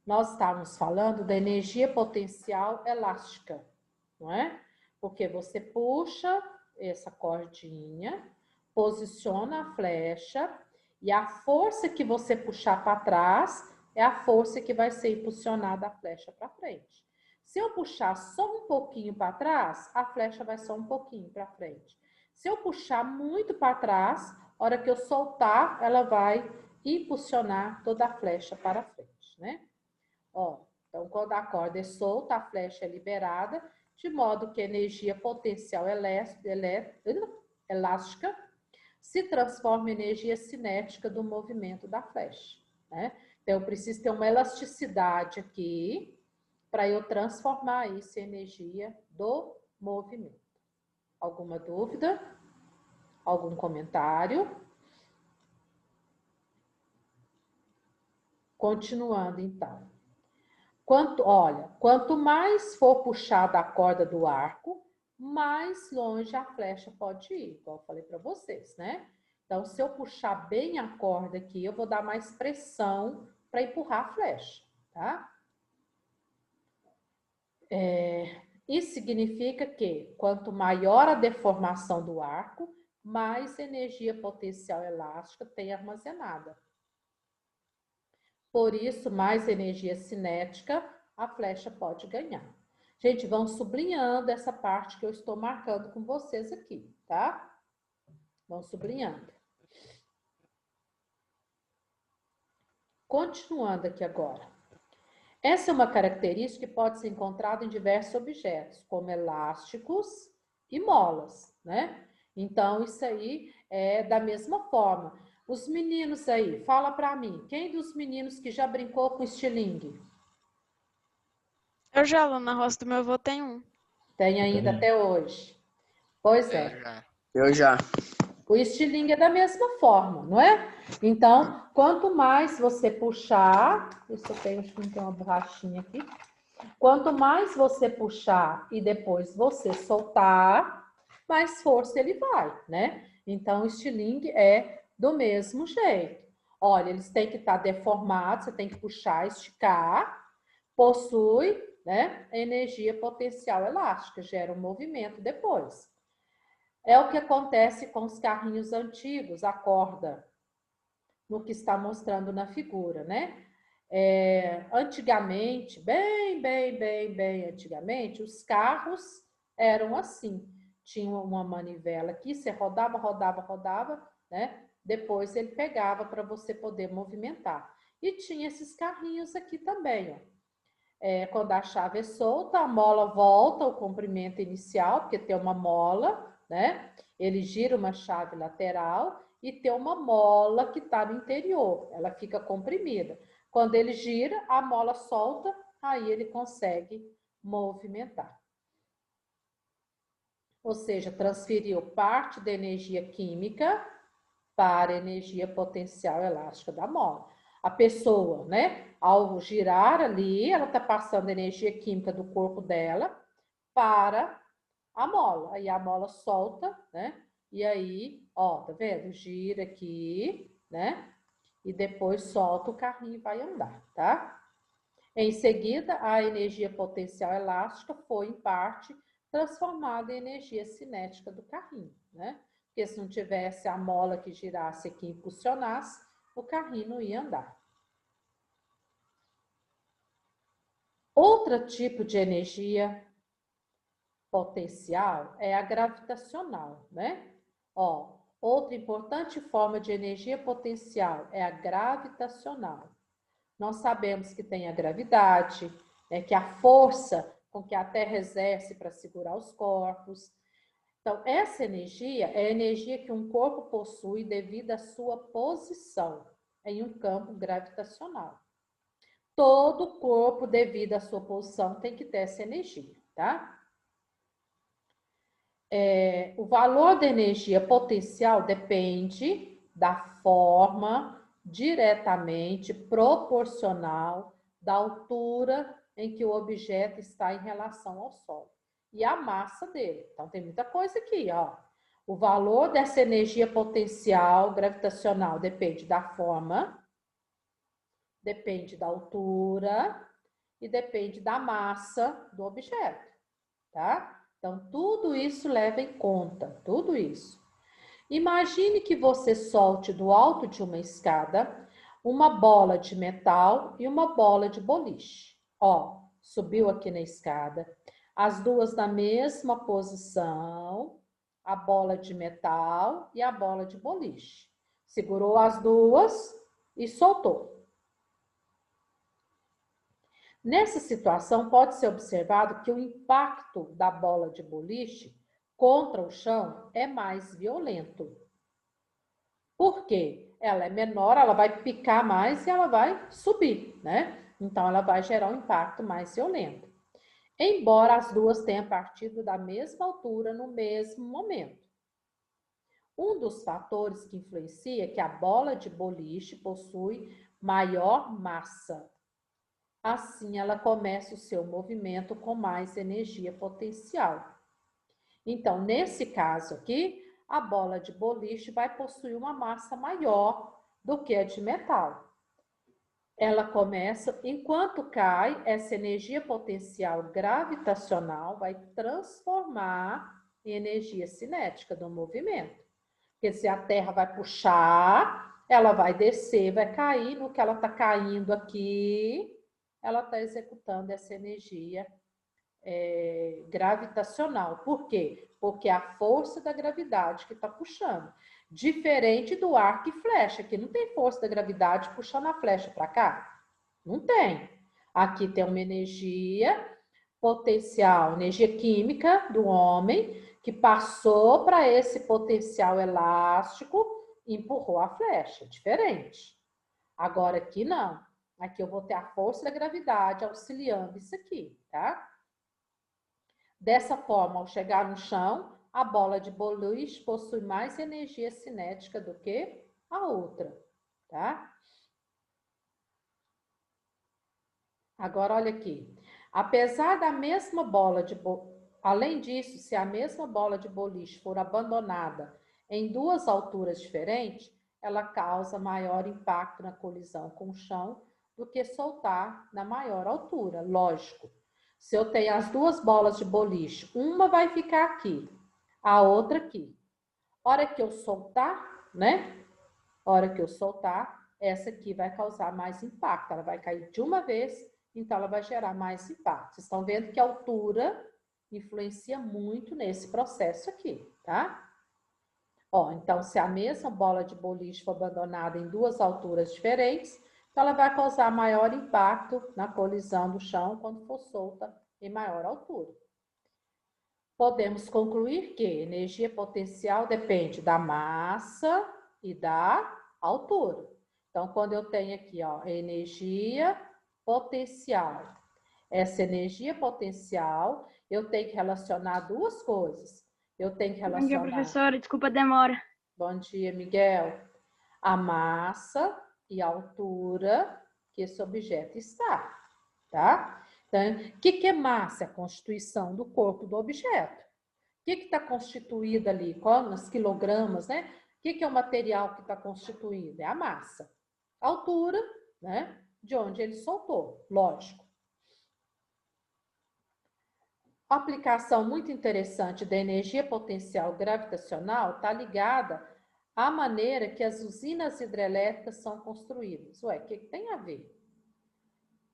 nós estávamos falando da energia potencial elástica, não é? Porque você puxa essa cordinha, posiciona a flecha e a força que você puxar para trás é a força que vai ser impulsionada a flecha para frente. Se eu puxar só um pouquinho para trás, a flecha vai só um pouquinho para frente. Se eu puxar muito para trás, a hora que eu soltar, ela vai impulsionar toda a flecha para frente, né? Ó, então, quando a corda é solta, a flecha é liberada, de modo que a energia potencial elástica se transforma em energia cinética do movimento da flecha, né? Então, eu preciso ter uma elasticidade aqui para eu transformar isso em energia do movimento. Alguma dúvida? Algum comentário? Continuando, então. Quanto mais for puxada a corda do arco, mais longe a flecha pode ir, igual eu falei para vocês, né? Então, se eu puxar bem a corda aqui, eu vou dar mais pressão para empurrar a flecha, tá? Isso significa que quanto maior a deformação do arco, mais energia potencial elástica tem armazenada. Por isso, mais energia cinética a flecha pode ganhar. Gente, vão sublinhando essa parte que eu estou marcando com vocês aqui, tá? Vão sublinhando. Continuando aqui agora. Essa é uma característica que pode ser encontrada em diversos objetos, como elásticos e molas, né? Então, isso aí é da mesma forma. Os meninos aí, fala para mim, quem dos meninos que já brincou com estilingue? Eu já lá na roça do meu avô tem um. Tem ainda até hoje. Pois Eu é. já. Eu já. O estilingue é da mesma forma, não é? Então, quanto mais você puxar, isso eu tenho, acho que não tem uma borrachinha aqui. Quanto mais você puxar e depois você soltar, mais força ele vai, né? Então, o estilingue é do mesmo jeito. Olha, eles têm que estar deformados, você tem que puxar, esticar, possui, né, energia potencial elástica, gera um movimento depois. É o que acontece com os carrinhos antigos, a corda, no que está mostrando na figura, né? Antigamente, bem antigamente, os carros eram assim. Tinha uma manivela aqui, você rodava, né? Depois ele pegava para você poder movimentar. E tinha esses carrinhos aqui também, ó. Quando a chave é solta, a mola volta ao comprimento inicial, porque tem uma mola, né? Ele gira uma chave lateral e tem uma mola que está no interior, ela fica comprimida. Quando ele gira, a mola solta, aí ele consegue movimentar. Ou seja, transferiu parte da energia química para a energia potencial elástica da mola. A pessoa, né, ao girar ali, ela está passando energia química do corpo dela para a mola. Aí a mola solta, né? E aí, ó, tá vendo? Gira aqui, né? E depois solta o carrinho e vai andar, tá? Em seguida, a energia potencial elástica foi, em parte, transformada em energia cinética do carrinho, né? Porque se não tivesse a mola que girasse aqui e impulsionasse, o carrinho não ia andar. Outro tipo de energia potencial é a gravitacional, né? Ó, outra importante forma de energia potencial é a gravitacional. Nós sabemos que tem a gravidade, né, que é a força com que a Terra exerce para segurar os corpos. Então, essa energia é a energia que um corpo possui devido à sua posição em um campo gravitacional. Todo corpo, devido à sua posição, tem que ter essa energia, tá? O valor da energia potencial depende da forma diretamente proporcional da altura em que o objeto está em relação ao Sol e a massa dele. Então, tem muita coisa aqui, ó. O valor dessa energia potencial gravitacional depende da forma depende da altura e depende da massa do objeto, tá? Então, tudo isso leva em conta, tudo isso. Imagine que você solte do alto de uma escada uma bola de metal e uma bola de boliche. Ó, subiu aqui na escada, as duas na mesma posição, a bola de metal e a bola de boliche. Segurou as duas e soltou. Nessa situação, pode ser observado que o impacto da bola de boliche contra o chão é mais violento. Por quê? Ela é menor, ela vai picar mais e ela vai subir, né? Então, ela vai gerar um impacto mais violento. Embora as duas tenham partido da mesma altura no mesmo momento. Um dos fatores que influencia é que a bola de boliche possui maior massa. Assim, ela começa o seu movimento com mais energia potencial. Então, nesse caso aqui, a bola de boliche vai possuir uma massa maior do que a de metal. Ela começa, enquanto cai, essa energia potencial gravitacional vai transformar em energia cinética do movimento. Porque se a Terra vai puxar, ela vai descer, vai cair, no que ela está caindo aqui, ela está executando essa energia gravitacional. Por quê? Porque é a força da gravidade que está puxando. Diferente do arco e flecha, que não tem força da gravidade puxando a flecha para cá. Não tem. Aqui tem uma energia potencial, energia química do homem, que passou para esse potencial elástico e empurrou a flecha. Diferente. Agora aqui não. Aqui eu vou ter a força da gravidade auxiliando isso aqui, tá? Dessa forma, ao chegar no chão, a bola de boliche possui mais energia cinética do que a outra, tá? Agora, olha aqui. Apesar da mesma bola de além disso, se a mesma bola de boliche for abandonada em duas alturas diferentes, ela causa maior impacto na colisão com o chão do que soltar na maior altura, lógico. Se eu tenho as duas bolas de boliche, uma vai ficar aqui, a outra aqui. Hora que eu soltar, né? Hora que eu soltar, essa aqui vai causar mais impacto. Ela vai cair de uma vez, então ela vai gerar mais impacto. Vocês estão vendo que a altura influencia muito nesse processo aqui, tá? Ó, então, se a mesma bola de boliche for abandonada em duas alturas diferentes, então ela vai causar maior impacto na colisão do chão quando for solta em maior altura. Podemos concluir que energia potencial depende da massa e da altura. Então, quando eu tenho aqui, ó, energia potencial, essa energia potencial, eu tenho que relacionar duas coisas. Eu tenho que relacionar... Bom dia, professora. Desculpa a demora. Bom dia, Miguel. A massa e a altura que esse objeto está, tá? Então, o que é massa? É a constituição do corpo do objeto. O que está constituído ali? Quantos quilogramas, né? O que é o material que está constituído? É a massa. A altura, né? De onde ele soltou, lógico. A aplicação muito interessante da energia potencial gravitacional está ligada à maneira que as usinas hidrelétricas são construídas. Ué, o que tem a ver?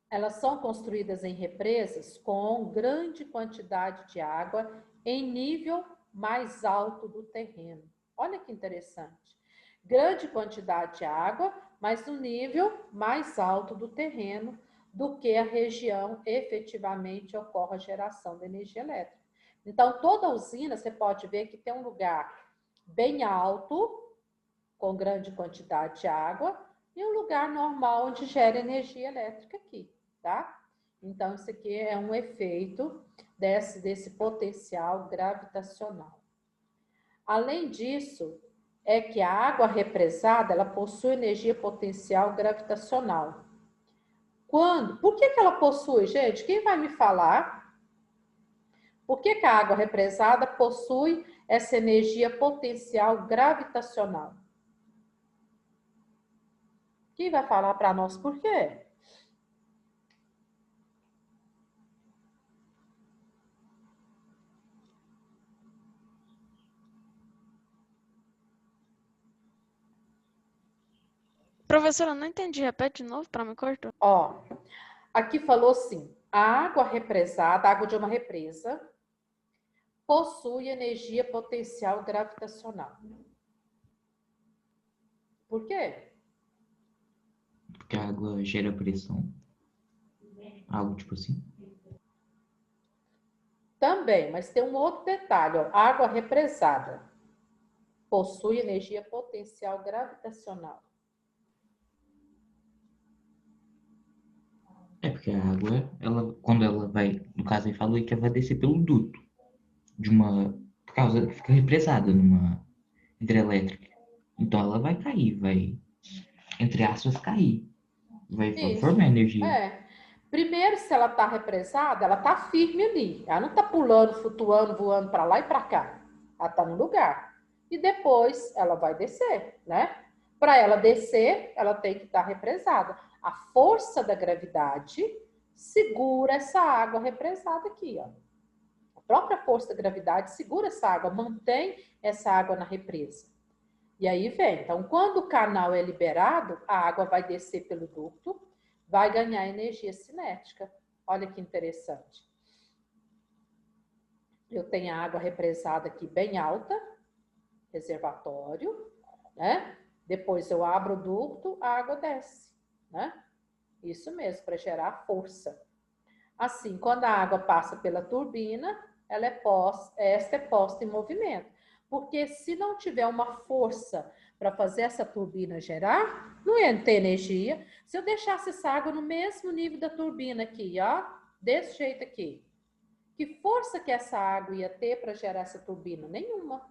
Elas são construídas em represas com grande quantidade de água em nível mais alto do terreno. Olha que interessante. Grande quantidade de água, mas no nível mais alto do terreno do que a região efetivamente ocorre a geração de energia elétrica. Então, toda usina, você pode ver que tem um lugar bem alto, com grande quantidade de água, e um lugar normal onde gera energia elétrica aqui, tá? Então, isso aqui é um efeito desse potencial gravitacional. Além disso, é que a água represada, ela possui energia potencial gravitacional. Quando? Por que ela possui, gente? Quem vai me falar? Por que a água represada possui essa energia potencial gravitacional? Quem vai falar para nós por quê? Professora, eu não entendi. Repete de novo para me cortar. Ó, aqui falou assim, a água represada, a água de uma represa, possui energia potencial gravitacional. Por quê? Porque a água gera pressão. Algo tipo assim. Também, mas tem um outro detalhe, ó, água represada possui energia potencial gravitacional. É porque a água, ela, quando ela vai, no caso aí falou que ela vai descer pelo duto. Por causa que fica represada numa hidrelétrica. Então ela vai cair, vai, entre aspas, cair. Vai Isso. formar energia. É. Primeiro, se ela está represada, ela está firme ali. Ela não está pulando, flutuando, voando para lá e para cá. Ela está no lugar. E depois ela vai descer, né? Para ela descer, ela tem que estar represada. A força da gravidade segura essa água represada aqui, ó. A própria força da gravidade segura essa água, mantém essa água na represa. E aí vem. Então, quando o canal é liberado, a água vai descer pelo ducto, vai ganhar energia cinética. Olha que interessante. Eu tenho a água represada aqui bem alta, reservatório, né? Depois eu abro o ducto, a água desce, né? Isso mesmo, para gerar força. Assim, quando a água passa pela turbina, esta é posta em movimento. Porque se não tiver uma força para fazer essa turbina gerar, não ia ter energia. Se eu deixasse essa água no mesmo nível da turbina aqui, ó, desse jeito aqui, que força que essa água ia ter para gerar essa turbina? Nenhuma.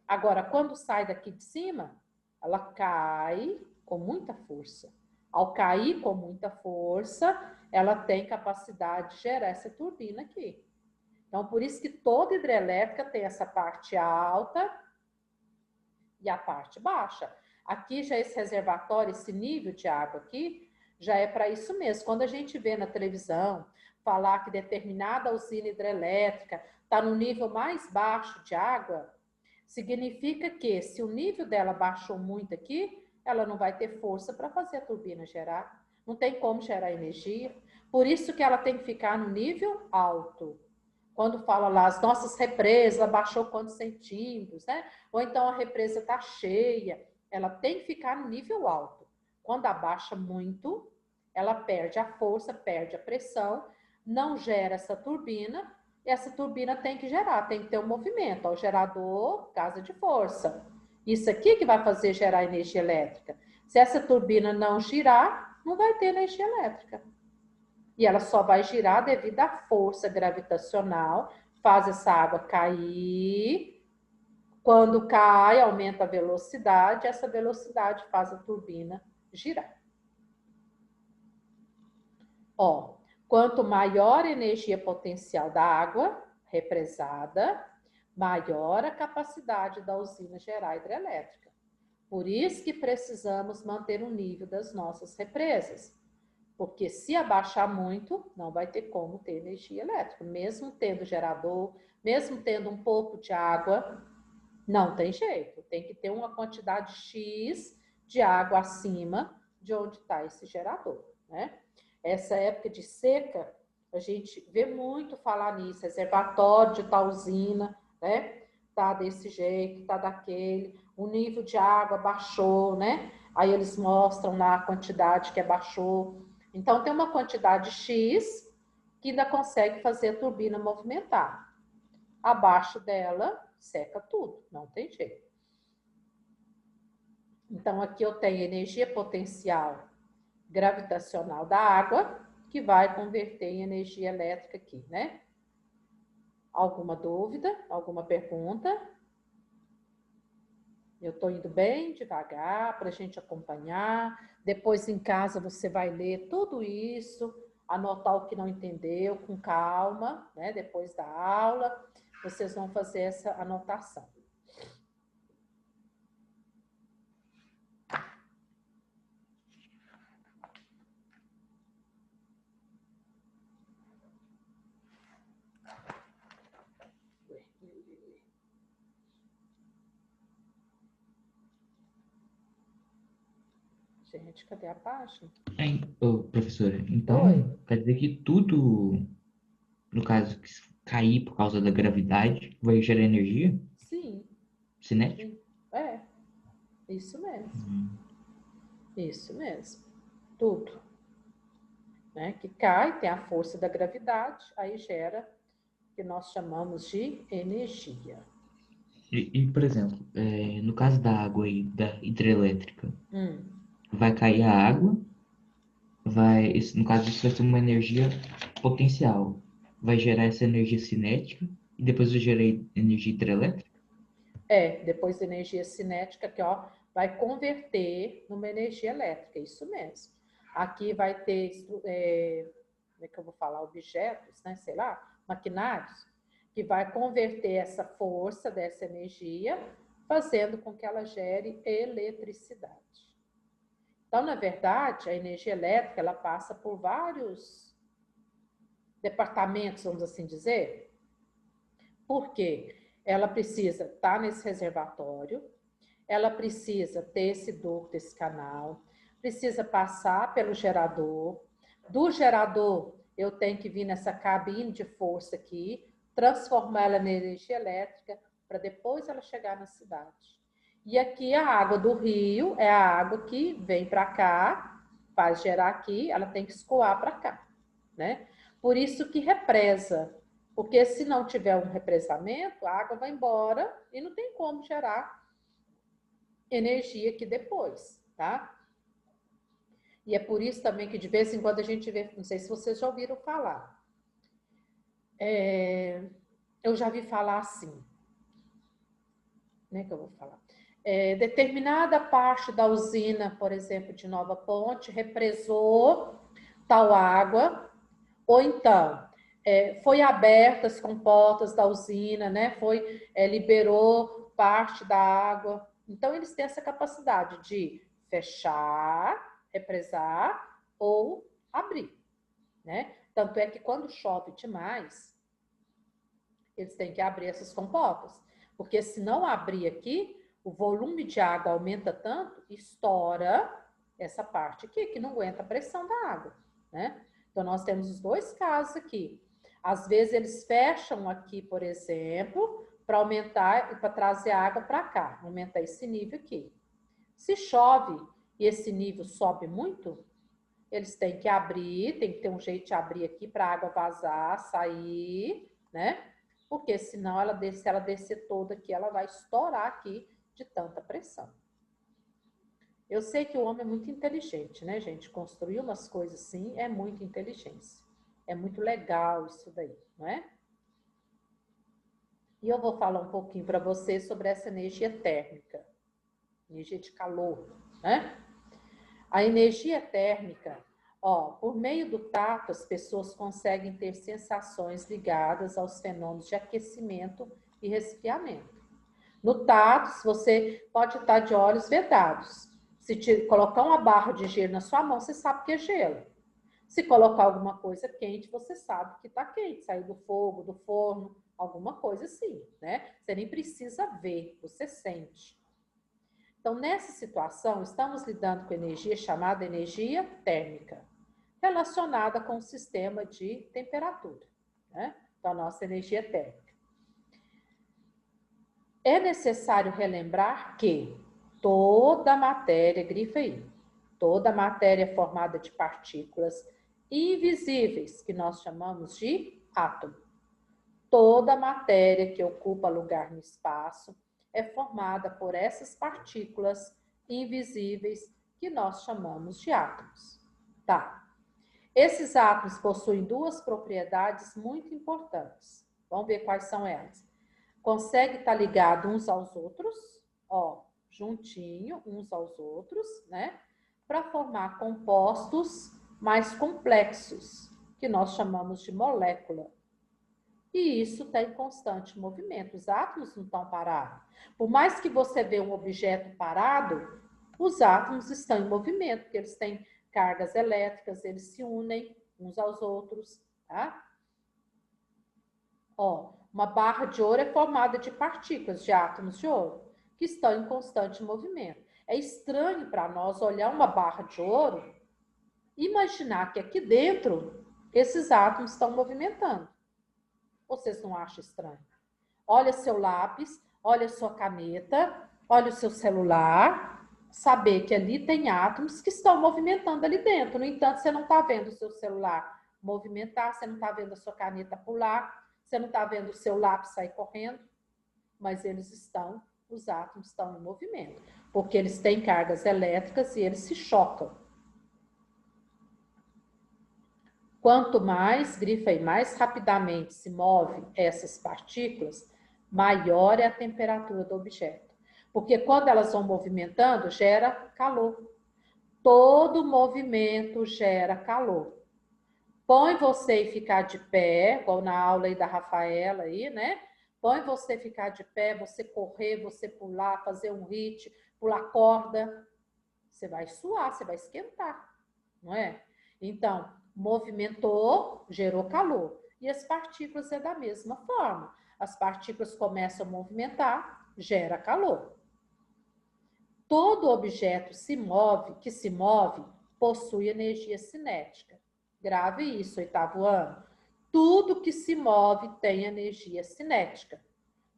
Agora, quando sai daqui de cima, ela cai com muita força. Ao cair com muita força, ela tem capacidade de gerar essa turbina aqui. Então, por isso que toda hidrelétrica tem essa parte alta e a parte baixa. Aqui já esse reservatório, esse nível de água aqui, já é para isso mesmo. Quando a gente vê na televisão falar que determinada usina hidrelétrica está no nível mais baixo de água, significa que se o nível dela baixou muito aqui, ela não vai ter força para fazer a turbina gerar. Não tem como gerar energia. Por isso que ela tem que ficar no nível alto. Quando fala lá, as nossas represas abaixou quantos centímetros, né? Ou então a represa está cheia, ela tem que ficar no nível alto. Quando abaixa muito, ela perde a força, perde a pressão, não gera essa turbina, e essa turbina tem que gerar, tem que ter um movimento. Ó, o gerador, casa de força. Isso aqui que vai fazer gerar energia elétrica. Se essa turbina não girar, não vai ter energia elétrica. E ela só vai girar devido à força gravitacional, faz essa água cair. Quando cai, aumenta a velocidade, essa velocidade faz a turbina girar. Ó, quanto maior a energia potencial da água represada, maior a capacidade da usina gerar hidrelétrica. Por isso que precisamos manter o nível das nossas represas. Porque se abaixar muito, não vai ter como ter energia elétrica. Mesmo tendo gerador, mesmo tendo um pouco de água, não tem jeito. Tem que ter uma quantidade X de água acima de onde está esse gerador, né? Essa época de seca, a gente vê muito falar nisso, reservatório de tal usina, né? Tá desse jeito, tá daquele, o nível de água baixou, né? Aí eles mostram lá a quantidade que baixou. Então, tem uma quantidade X que ainda consegue fazer a turbina movimentar. Abaixo dela, seca tudo, não tem jeito. Então, aqui eu tenho energia potencial gravitacional da água, que vai converter em energia elétrica aqui, né? Alguma dúvida? Alguma pergunta? Eu estou indo bem devagar para a gente acompanhar. Depois em casa você vai ler tudo isso, anotar o que não entendeu com calma, né? Depois da aula, vocês vão fazer essa anotação. Gente, cadê a página? Ô, professora, então Oi. quer dizer que tudo, no caso, que cair por causa da gravidade, vai gerar energia Sim, cinética? sim. É, isso mesmo. Hum. Isso mesmo. Tudo. Né? Que cai, tem a força da gravidade, aí gera o que nós chamamos de energia. Por exemplo, no caso da água aí, da hidrelétrica, Hum. vai cair a água, no caso, isso vai ser uma energia potencial. Vai gerar essa energia cinética e depois vai gerar energia hidrelétrica? Depois da energia cinética, que ó, vai converter numa energia elétrica, isso mesmo. Aqui vai ter, como é que eu vou falar, objetos, né, sei lá, maquinários, que vai converter essa força dessa energia, fazendo com que ela gere eletricidade. Então, na verdade, a energia elétrica, ela passa por vários departamentos, vamos assim dizer. Por quê? Ela precisa estar nesse reservatório, ela precisa ter esse ducto, esse canal, precisa passar pelo gerador. Do gerador, eu tenho que vir nessa cabine de força aqui, transformar ela em energia elétrica, para depois ela chegar na cidade. E aqui a água do rio é a água que vem para cá, faz gerar aqui, ela tem que escoar para cá, né? Por isso que represa, porque se não tiver um represamento, a água vai embora e não tem como gerar energia aqui depois, tá? E é por isso também que de vez em quando a gente vê, não sei se vocês já ouviram falar, eu já vi falar assim, né, que eu vou falar, determinada parte da usina, por exemplo, de Nova Ponte, represou tal água, ou então foi aberta as comportas da usina, né, liberou parte da água. Então, eles têm essa capacidade de fechar, represar ou abrir, né? Tanto é que quando chove demais, eles têm que abrir essas comportas, porque se não abrir aqui, o volume de água aumenta tanto, estoura essa parte aqui, que não aguenta a pressão da água, né? Então, nós temos os dois casos aqui. Às vezes, eles fecham aqui, por exemplo, para aumentar e para trazer a água para cá, aumentar esse nível aqui. Se chove e esse nível sobe muito, eles têm que abrir, tem que ter um jeito de abrir aqui para a água vazar, sair, né? Porque senão se ela descer toda aqui, ela vai estourar aqui de tanta pressão. Eu sei que o homem é muito inteligente, né, gente? Construir umas coisas assim é muita inteligência. É muito legal isso daí, não é? E eu vou falar um pouquinho para vocês sobre essa energia térmica, energia de calor, né? A energia térmica, por meio do tato, as pessoas conseguem ter sensações ligadas aos fenômenos de aquecimento e resfriamento. No tato, você pode estar de olhos vedados. Se colocar uma barra de gelo na sua mão, você sabe que é gelo. Se colocar alguma coisa quente, você sabe que está quente, sair do fogo, do forno, alguma coisa assim, né? Você nem precisa ver, você sente. Então, nessa situação, estamos lidando com energia chamada energia térmica, relacionada com o sistema de temperatura, né? Então, a nossa energia térmica. É necessário relembrar que toda matéria, grifa aí, toda matéria é formada de partículas invisíveis, que nós chamamos de átomo. Toda matéria que ocupa lugar no espaço é formada por essas partículas invisíveis que nós chamamos de átomos. Tá. Esses átomos possuem duas propriedades muito importantes. Vamos ver quais são elas. Consegue estar ligado uns aos outros, juntinho uns aos outros, né? Para formar compostos mais complexos, que nós chamamos de molécula. E isso está em constante movimento. Os átomos não estão parados. Por mais que você vê um objeto parado, os átomos estão em movimento, porque eles têm cargas elétricas, eles se unem uns aos outros, tá? Uma barra de ouro é formada de partículas de átomos de ouro, que estão em constante movimento. É estranho para nós olhar uma barra de ouro e imaginar que aqui dentro esses átomos estão movimentando. Vocês não acham estranho? Olha seu lápis, olha sua caneta, olha o seu celular, saber que ali tem átomos que estão movimentando ali dentro. No entanto, você não está vendo o seu celular movimentar, você não está vendo a sua caneta pular, você não está vendo o seu lápis sair correndo, mas eles estão, os átomos estão em movimento, porque eles têm cargas elétricas e eles se chocam. Quanto mais, grifa aí, mais rapidamente se move essas partículas, maior é a temperatura do objeto. Porque quando elas vão movimentando, gera calor. Todo movimento gera calor. Põe você e ficar de pé, igual na aula aí da Rafaela aí, né? Põe você ficar de pé, você correr, você pular, fazer um hit, pular corda. Você vai suar, você vai esquentar, não é? Então, movimentou, gerou calor. E as partículas é da mesma forma. As partículas começam a movimentar, gera calor. Todo objeto que se move, possui energia cinética. Grave isso, 8º ano. Tudo que se move tem energia cinética.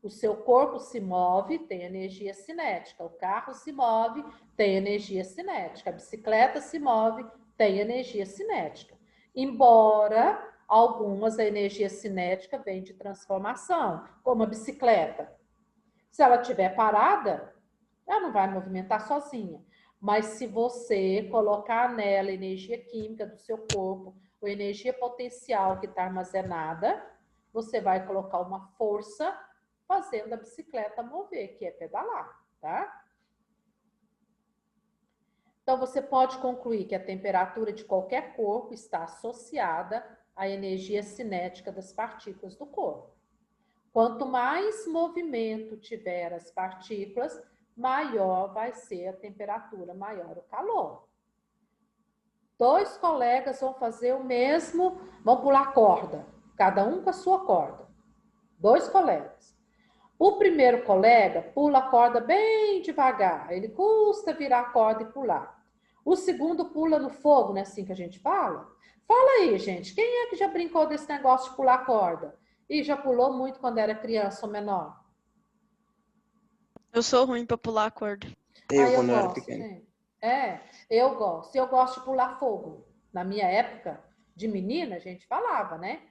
O seu corpo se move, tem energia cinética. O carro se move, tem energia cinética. A bicicleta se move, tem energia cinética. Embora algumas a energia cinética vem de transformação, como a bicicleta. Se ela estiver parada, ela não vai movimentar sozinha. Mas se você colocar nela energia química do seu corpo, ou energia potencial que está armazenada, você vai colocar uma força fazendo a bicicleta mover, que é pedalar, tá? Então, você pode concluir que a temperatura de qualquer corpo está associada à energia cinética das partículas do corpo. Quanto mais movimento tiver as partículas, maior vai ser a temperatura, maior o calor. 2 colegas vão fazer o mesmo, vão pular corda, cada um com a sua corda. 2 colegas. O primeiro colega pula a corda bem devagar, ele custa virar a corda e pular. O segundo pula no fogo, não é assim que a gente fala? Fala aí, gente, quem é que já brincou desse negócio de pular corda? E já pulou muito quando era criança ou menor? Eu sou ruim pra pular a corda. Eu quando era pequeno. Gente. Eu gosto. Eu gosto de pular fogo. Na minha época de menina, a gente falava, né?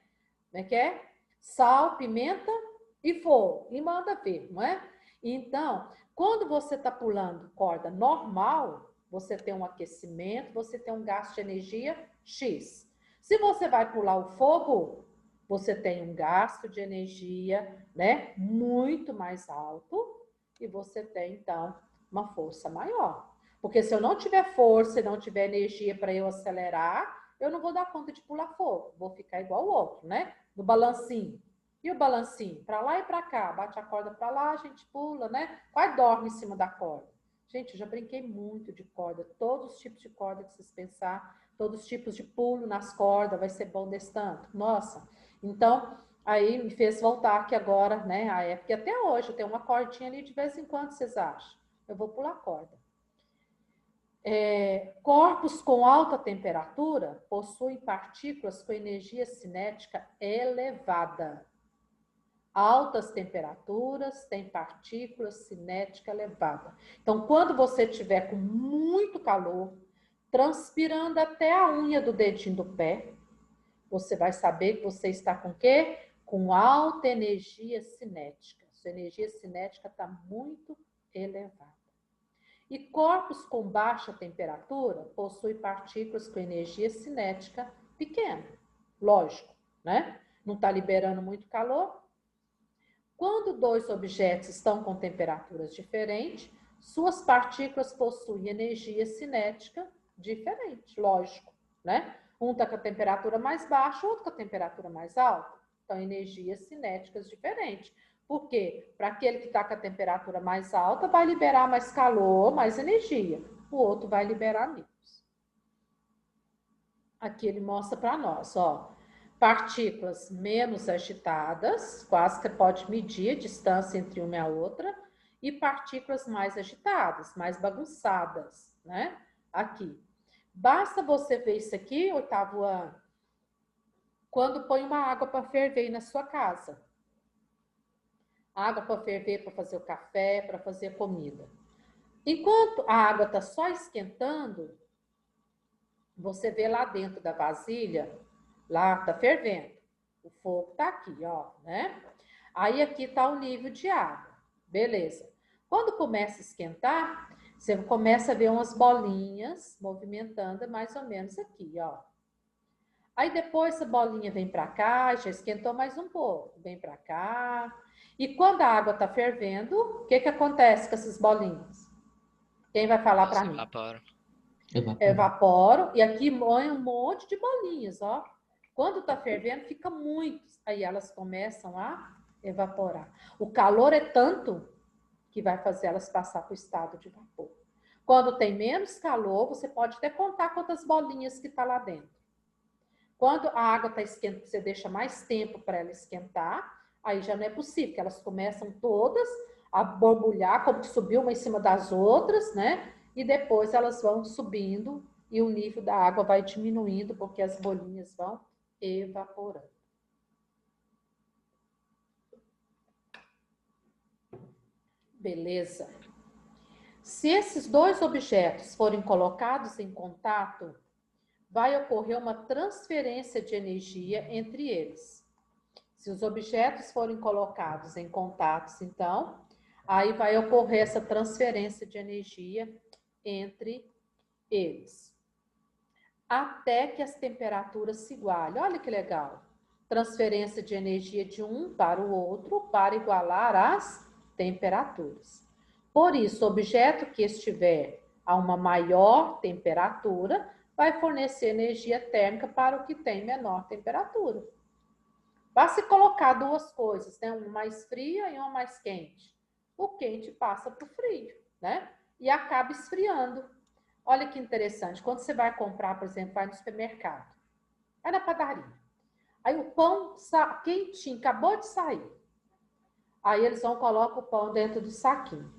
Como é que é? Sal, pimenta e fogo. E manda ver, não é? Então, quando você está pulando corda normal, você tem um aquecimento, você tem um gasto de energia X. Se você vai pular o fogo, você tem um gasto de energia, né, muito mais alto e você tem, então, uma força maior. Porque se eu não tiver força e não tiver energia para eu acelerar, eu não vou dar conta de pular fogo. Vou ficar igual o outro, né? No balancinho. E o balancinho? Para lá e para cá. Bate a corda para lá, a gente pula, né? Quase dorme em cima da corda. Gente, eu já brinquei muito de corda. Todos os tipos de corda que vocês pensar. Todos os tipos de pulo nas cordas. Vai ser bom desse tanto. Nossa. Então, aí me fez voltar aqui agora, né? A época. E até hoje, eu tenho uma cordinha ali de vez em quando, vocês acham? Eu vou pular corda. Corpos com alta temperatura possuem partículas com energia cinética elevada. Altas temperaturas têm partículas cinética elevada. Então, quando você estiver com muito calor, transpirando até a unha do dedinho do pé, você vai saber que você está com o quê? Com alta energia cinética. Sua energia cinética está muito elevada. E corpos com baixa temperatura possuem partículas com energia cinética pequena. Lógico, né? Não está liberando muito calor. Quando 2 objetos estão com temperaturas diferentes, suas partículas possuem energia cinética diferente, lógico, né? Um está com a temperatura mais baixa, outro com a temperatura mais alta. Então, energias cinéticas diferentes. Por quê? Para aquele que está com a temperatura mais alta, vai liberar mais calor, mais energia. O outro vai liberar menos. Aqui ele mostra para nós, ó. Partículas menos agitadas, quase que pode medir a distância entre uma e a outra, e partículas mais agitadas, mais bagunçadas, né? Aqui. Basta você ver isso aqui, oitavo ano, quando põe uma água para ferver aí na sua casa. Água para ferver, para fazer o café, para fazer a comida. Enquanto a água está só esquentando, você vê lá dentro da vasilha, lá está fervendo. O fogo está aqui, ó, né? Aí aqui está o nível de água. Beleza. Quando começa a esquentar, você começa a ver umas bolinhas movimentando mais ou menos aqui, ó. Aí depois essa bolinha vem para cá, já esquentou mais um pouco, vem para cá. E quando a água está fervendo, o que acontece com essas bolinhas? Quem vai falar para mim? Evaporam. Evaporam e aqui põe um monte de bolinhas, ó. Quando está fervendo, fica muitos. Aí elas começam a evaporar. O calor é tanto que vai fazer elas passar para o estado de vapor. Quando tem menos calor, você pode até contar quantas bolinhas que está lá dentro. Quando a água está esquentando, você deixa mais tempo para ela esquentar, aí já não é possível, porque elas começam todas a borbulhar, como que subiu uma em cima das outras, né? E depois elas vão subindo e o nível da água vai diminuindo, porque as bolinhas vão evaporando. Beleza. Se esses dois objetos forem colocados em contato, vai ocorrer uma transferência de energia entre eles. Se os objetos forem colocados em contatos, então, aí vai ocorrer essa transferência de energia entre eles. Até que as temperaturas se igualem. Olha que legal. Transferência de energia de um para o outro para igualar as temperaturas. Por isso, o objeto que estiver a uma maior temperatura vai fornecer energia térmica para o que tem menor temperatura. Basta colocar duas coisas, né? Uma mais fria e uma mais quente. O quente passa para o frio, né? E acaba esfriando. Olha que interessante. Quando você vai comprar, por exemplo, vai no supermercado, vai na padaria. Aí o pão quentinho, acabou de sair. Aí eles vão colocar o pão dentro do saquinho.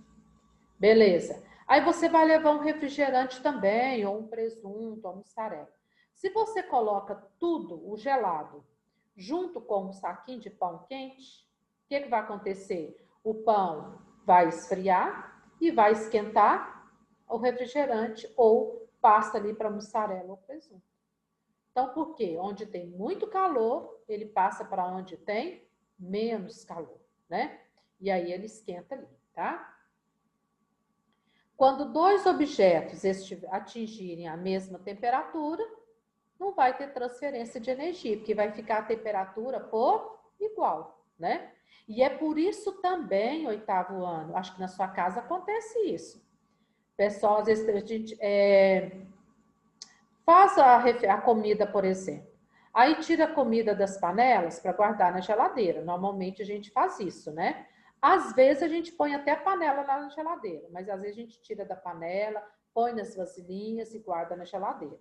Beleza. Aí você vai levar um refrigerante também, ou um presunto, ou mussarela. Se você coloca tudo, o gelado, junto com um saquinho de pão quente, o que vai acontecer? O pão vai esfriar e vai esquentar o refrigerante ou passa ali para mussarela ou presunto. Então, por quê? Onde tem muito calor, ele passa para onde tem menos calor, né? E aí ele esquenta ali, tá? Quando dois objetos atingirem a mesma temperatura, não vai ter transferência de energia, porque vai ficar a temperatura por igual, né? E é por isso também, oitavo ano, acho que na sua casa acontece isso. Pessoal, às vezes a gente faz a comida, por exemplo. Aí tira a comida das panelas para guardar na geladeira. Normalmente a gente faz isso, né? Às vezes a gente põe até a panela lá na geladeira, mas às vezes a gente tira da panela, põe nas vasilhinhas e guarda na geladeira.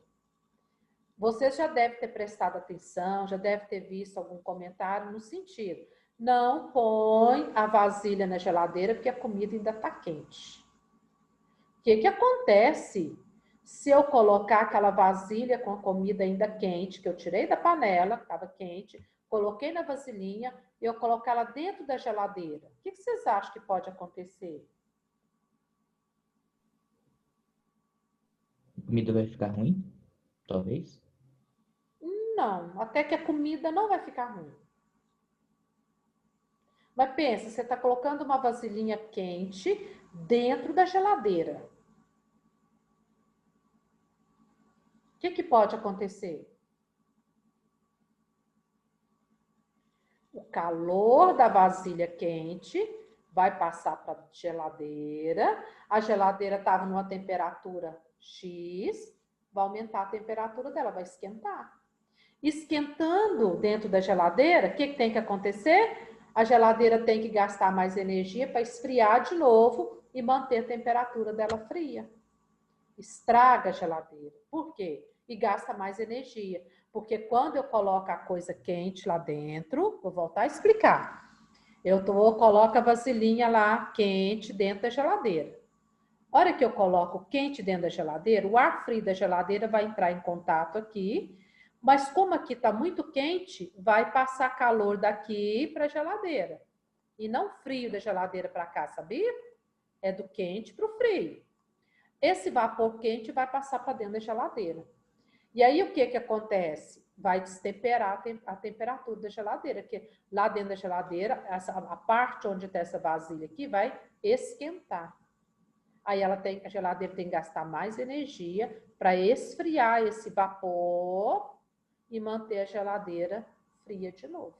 Você já deve ter prestado atenção, já deve ter visto algum comentário no sentido: não põe a vasilha na geladeira porque a comida ainda está quente. O que acontece se eu colocar aquela vasilha com a comida ainda quente, que eu tirei da panela, estava quente, coloquei na vasilhinha e eu colocar ela dentro da geladeira? O que vocês acham que pode acontecer? A comida vai ficar ruim? Talvez. Não, até que a comida não vai ficar ruim. Mas pensa, você está colocando uma vasilhinha quente dentro da geladeira. O que pode acontecer? O calor da vasilha quente vai passar para a geladeira. A geladeira estava numa temperatura X, vai aumentar a temperatura dela, vai esquentar. Esquentando dentro da geladeira, o que tem que acontecer? A geladeira tem que gastar mais energia para esfriar de novo e manter a temperatura dela fria. Estraga a geladeira. Por quê? E gasta mais energia. Porque quando eu coloco a coisa quente lá dentro, vou voltar a explicar. coloco a vasilhinha lá quente dentro da geladeira. A hora que eu coloco quente dentro da geladeira, o ar frio da geladeira vai entrar em contato aqui, mas como aqui está muito quente, vai passar calor daqui para a geladeira. E não frio da geladeira para cá, sabia? É do quente para o frio. Esse vapor quente vai passar para dentro da geladeira. E aí o que acontece? Vai destemperar a temperatura da geladeira, porque lá dentro da geladeira, a parte onde está essa vasilha aqui vai esquentar. Aí a geladeira tem que gastar mais energia para esfriar esse vapor e manter a geladeira fria de novo.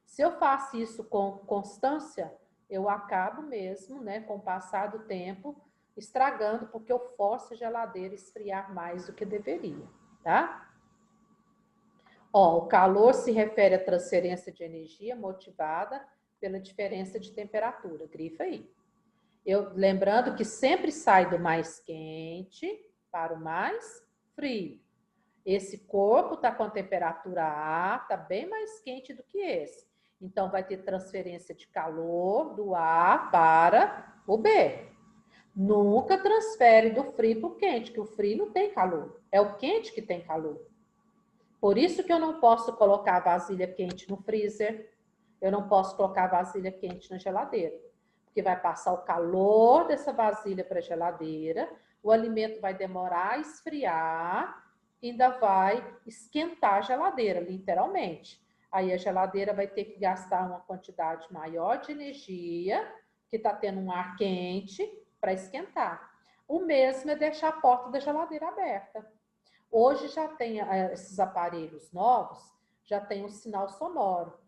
Se eu faço isso com constância, eu acabo mesmo, né, com o passar do tempo, estragando, porque eu forço a geladeira a esfriar mais do que deveria, tá? Ó, o calor se refere à transferência de energia motivada pela diferença de temperatura. Grifa aí. Lembrando que sempre sai do mais quente para o mais frio. Esse corpo está com a temperatura A, está bem mais quente do que esse. Então, vai ter transferência de calor do A para o B. Nunca transfere do frio para o quente, que o frio não tem calor. É o quente que tem calor. Por isso que eu não posso colocar a vasilha quente no freezer. Eu não posso colocar a vasilha quente na geladeira. Porque vai passar o calor dessa vasilha para a geladeira, o alimento vai demorar a esfriar, ainda vai esquentar a geladeira, literalmente. Aí a geladeira vai ter que gastar uma quantidade maior de energia, que está tendo um ar quente, para esquentar. O mesmo é deixar a porta da geladeira aberta. Hoje já tem esses aparelhos novos, já tem um sinal sonoro.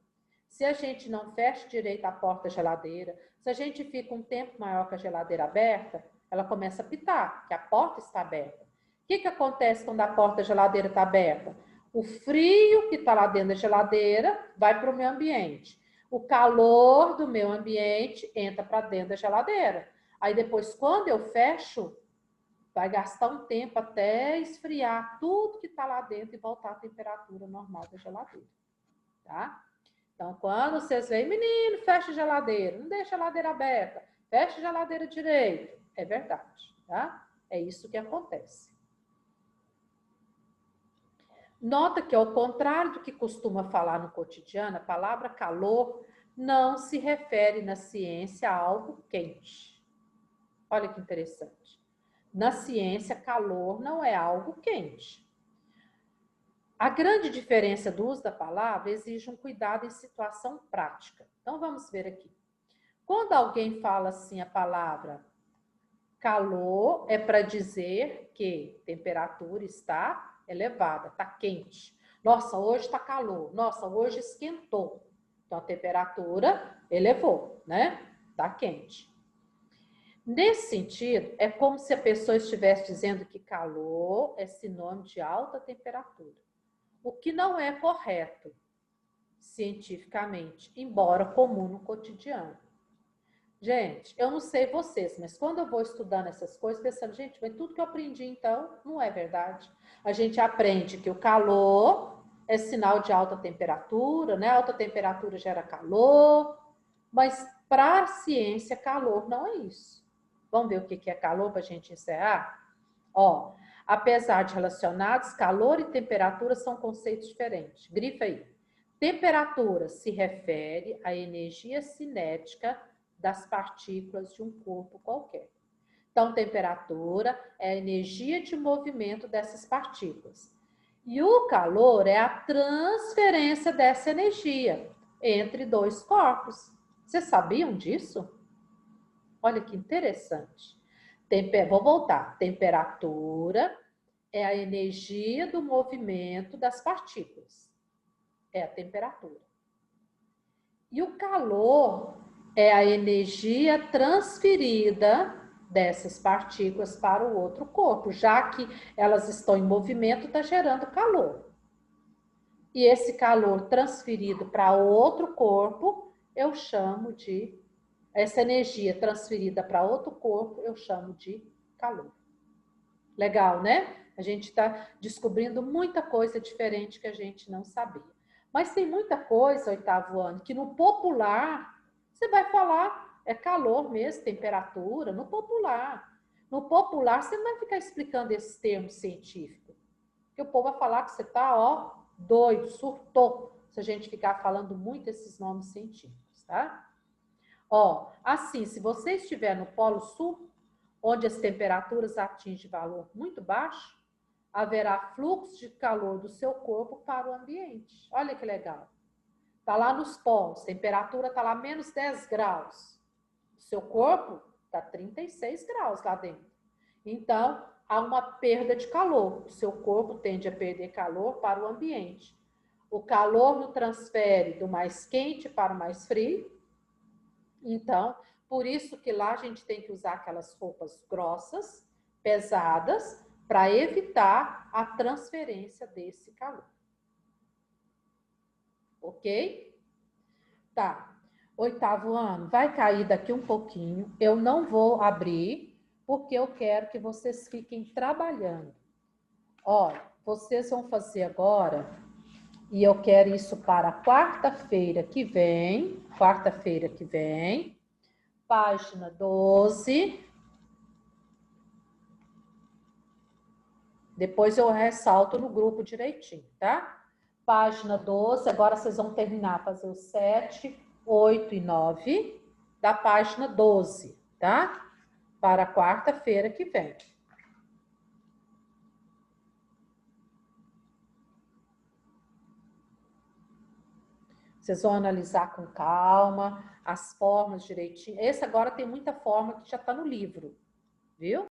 Se a gente não fecha direito a porta da geladeira, se a gente fica um tempo maior com a geladeira aberta, ela começa a pitar, que a porta está aberta. O que acontece quando a porta da geladeira está aberta? O frio que está lá dentro da geladeira vai para o meu ambiente. O calor do meu ambiente entra para dentro da geladeira. Aí depois, quando eu fecho, vai gastar um tempo até esfriar tudo que está lá dentro e voltar à temperatura normal da geladeira. Tá? Então, quando vocês veem, menino, fecha a geladeira, não deixa a geladeira aberta, fecha a geladeira direito. É verdade, tá? É isso que acontece. Nota que, ao contrário do que costuma falar no cotidiano, a palavra calor não se refere na ciência a algo quente. Olha que interessante. Na ciência, calor não é algo quente. A grande diferença do uso da palavra exige um cuidado em situação prática. Então, vamos ver aqui. Quando alguém fala assim a palavra calor, é para dizer que a temperatura está elevada, está quente. Nossa, hoje está calor. Nossa, hoje esquentou. Então, a temperatura elevou, né? Está quente. Nesse sentido, é como se a pessoa estivesse dizendo que calor é sinônimo de alta temperatura. O que não é correto cientificamente, embora comum no cotidiano. Gente, eu não sei vocês, mas quando eu vou estudando essas coisas, pensando, gente, mas tudo que eu aprendi, então, não é verdade. A gente aprende que o calor é sinal de alta temperatura, né? Alta temperatura gera calor, mas para a ciência, calor não é isso. Vamos ver o que é calor para a gente encerrar? Ó, apesar de relacionados, calor e temperatura são conceitos diferentes. Grifa aí. Temperatura se refere à energia cinética das partículas de um corpo qualquer. Então, temperatura é a energia de movimento dessas partículas. E o calor é a transferência dessa energia entre dois corpos. Vocês sabiam disso? Olha que interessante. Vou voltar. Temperatura é a energia do movimento das partículas. É a temperatura. E o calor é a energia transferida dessas partículas para o outro corpo, já que elas estão em movimento, está gerando calor. E esse calor transferido para outro corpo, eu chamo de... Essa energia transferida para outro corpo, eu chamo de calor. Legal, né? A gente está descobrindo muita coisa diferente que a gente não sabia. Mas tem muita coisa, oitavo ano, que no popular Você vai falar, é calor mesmo, temperatura, no popular. No popular, você não vai ficar explicando esses termos científicos. Porque o povo vai falar que você está, ó, doido, surtou, se a gente ficar falando muito esses nomes científicos, tá? Ó, assim, se você estiver no Polo Sul, onde as temperaturas atingem valor muito baixo, haverá fluxo de calor do seu corpo para o ambiente. Olha que legal. Está lá nos polos, temperatura está lá menos 10 graus. O seu corpo está 36 graus lá dentro. Então, há uma perda de calor. O seu corpo tende a perder calor para o ambiente. O calor não transfere do mais quente para o mais frio. Então, por isso que lá a gente tem que usar aquelas roupas grossas, pesadas, para evitar a transferência desse calor. Ok? Tá. 8º ano, vai cair daqui um pouquinho. Eu não vou abrir, porque eu quero que vocês fiquem trabalhando. Olha, vocês vão fazer agora, e eu quero isso para quarta-feira que vem. Quarta-feira que vem. Página 12. Depois eu ressalto no grupo direitinho, tá? Página 12, agora vocês vão terminar, fazer o 7, 8 e 9 da página 12, tá? Para quarta-feira que vem. Vocês vão analisar com calma as formas direitinho. Esse agora tem muita forma que já está no livro, viu?